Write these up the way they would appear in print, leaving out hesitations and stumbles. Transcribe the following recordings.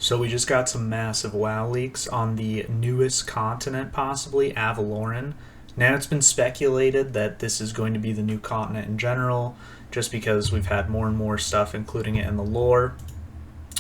So we just got some massive WoW leaks on the newest continent, possibly, Avaloren. Now it's been speculated that this is going to be the new continent in general, just because we've had more and more stuff including it in the lore.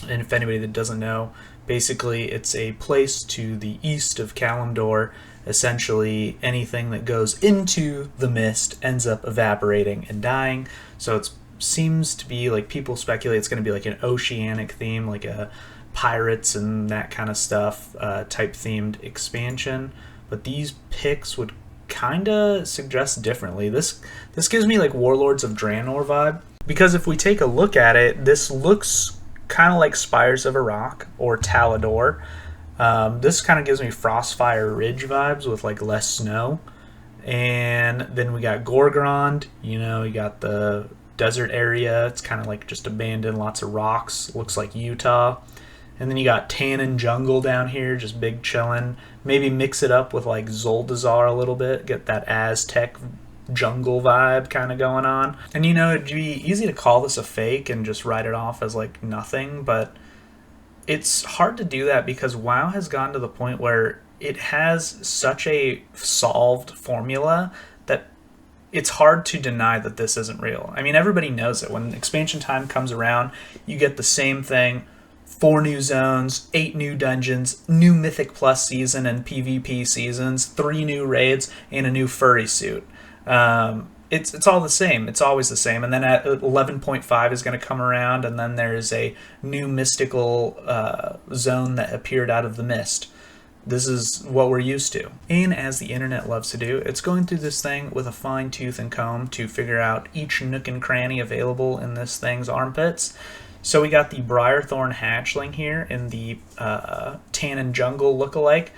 And if anybody that doesn't know, basically it's a place to the east of Kalimdor. Essentially anything that goes into the mist ends up evaporating and dying. So it seems to be like, people speculate it's going to be like an oceanic theme, like a pirates and that kind of stuff type themed expansion. But these pics would kind of suggest differently. This gives me like Warlords of Draenor vibe, because if we take a look at it, this looks kind of like Spires of Iraq or Talador. This kind of gives me Frostfire Ridge vibes with like less snow. And then we got Gorgrond, you got the desert area. It's kind of like just abandoned, lots of rocks, looks like Utah. And then you got Tannin Jungle down here, just big chillin'. Maybe mix it up with like Zoldazar a little bit, get that Aztec jungle vibe kind of going on. And it'd be easy to call this a fake and just write it off as like nothing, but it's hard to do that because WoW has gotten to the point where it has such a solved formula that it's hard to deny that this isn't real. I mean, everybody knows it. When expansion time comes around, you get the same thing. 4 new zones, 8 new dungeons, new Mythic Plus season and PvP seasons, 3 new raids, and a new furry suit. It's all the same. It's always the same. And then at 11.5 is going to come around, and then there's a new mystical zone that appeared out of the mist. This is what we're used to. And as the internet loves to do, it's going through this thing with a fine tooth and comb to figure out each nook and cranny available in this thing's armpits. So we got the Briarthorn hatchling here in the Tannin Jungle lookalike.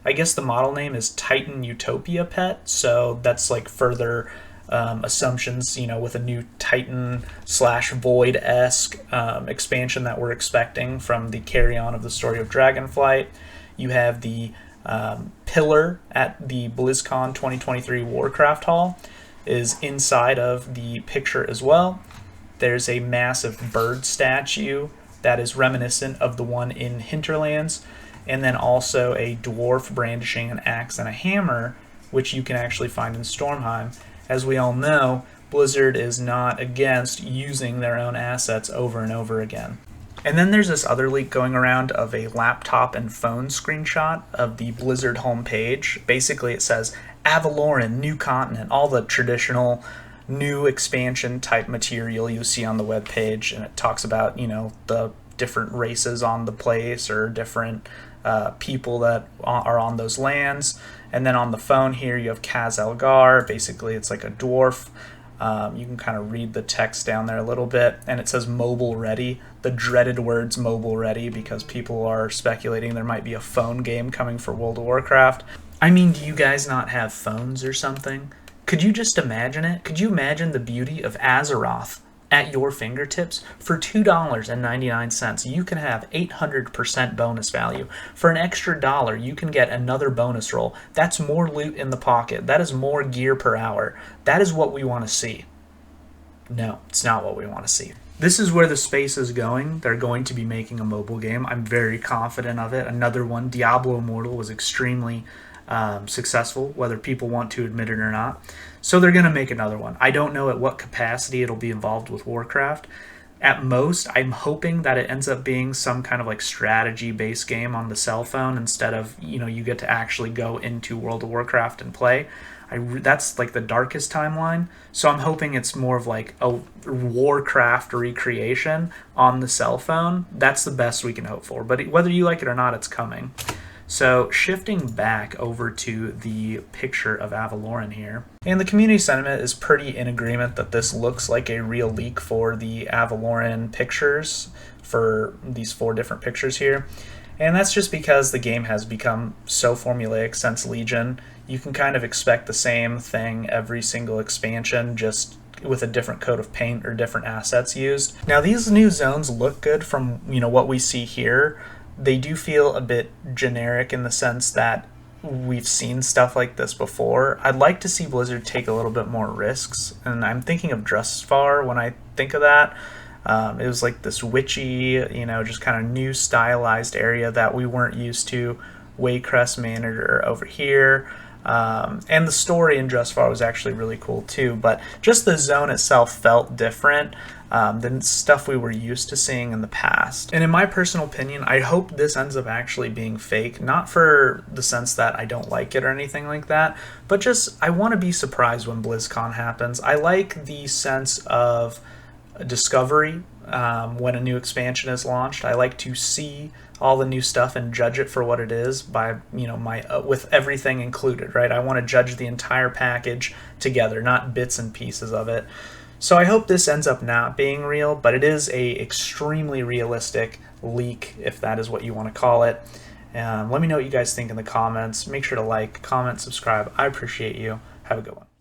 I guess the model name is Titan Utopia Pet, so that's like further assumptions, with a new Titan / Void-esque expansion that we're expecting from the carry-on of the story of Dragonflight. You have the pillar at the BlizzCon 2023 Warcraft Hall is inside of the picture as well. There's a massive bird statue that is reminiscent of the one in Hinterlands, and then also a dwarf brandishing an axe and a hammer, which you can actually find in Stormheim. As we all know, Blizzard is not against using their own assets over and over again. And then there's this other leak going around of a laptop and phone screenshot of the Blizzard homepage. Basically it says Avaloren, new continent, all the traditional new expansion type material you see on the web page, and it talks about the different races on the place or different people that are on those lands. And then on the phone here you have Khaz-Elgar. Basically it's like a dwarf. You can kind of read the text down there a little bit, and it says mobile ready, the dreaded words mobile ready, because people are speculating there might be a phone game coming for World of Warcraft. I mean, do you guys not have phones or something? Could you just imagine it? Could you imagine the beauty of Azeroth at your fingertips? For $2.99, you can have 800% bonus value. For an extra $1, you can get another bonus roll. That's more loot in the pocket. That is more gear per hour. That is what we want to see. No, it's not what we want to see. This is where the space is going. They're going to be making a mobile game. I'm very confident of it. Another one, Diablo Immortal, was extremely successful, whether people want to admit it or not. So they're going to make another one. I don't know at what capacity it'll be involved with Warcraft. At most, I'm hoping that it ends up being some kind of like strategy-based game on the cell phone instead of, you get to actually go into World of Warcraft and play. That's like the darkest timeline. So I'm hoping it's more of like a Warcraft recreation on the cell phone. That's the best we can hope for. But whether you like it or not, it's coming. So shifting back over to the picture of Avaloren here, and the community sentiment is pretty in agreement that this looks like a real leak for the Avaloren pictures, for these 4 different pictures here. And that's just because the game has become so formulaic since Legion. You can kind of expect the same thing every single expansion, just with a different coat of paint or different assets used. Now these new zones look good from what we see here. They do feel a bit generic in the sense that we've seen stuff like this before. I'd like to see Blizzard take a little bit more risks, and I'm thinking of Drustvar when I think of that. It was like this witchy, just kind of new stylized area that we weren't used to. Waycrest Manor over here. And the story in Justvar was actually really cool too, but just the zone itself felt different than stuff we were used to seeing in the past. And in my personal opinion, I hope this ends up actually being fake, not for the sense that I don't like it or anything like that, but just I want to be surprised when BlizzCon happens. I like the sense of discovery when a new expansion is launched. I like to see all the new stuff and judge it for what it is by my with everything included, right? I want to judge the entire package together, not bits and pieces of it. So I hope this ends up not being real, but it is a extremely realistic leak, if that is what you want to call it. Let me know what you guys think in the comments. Make sure to like, comment, subscribe. I appreciate you. Have a good one.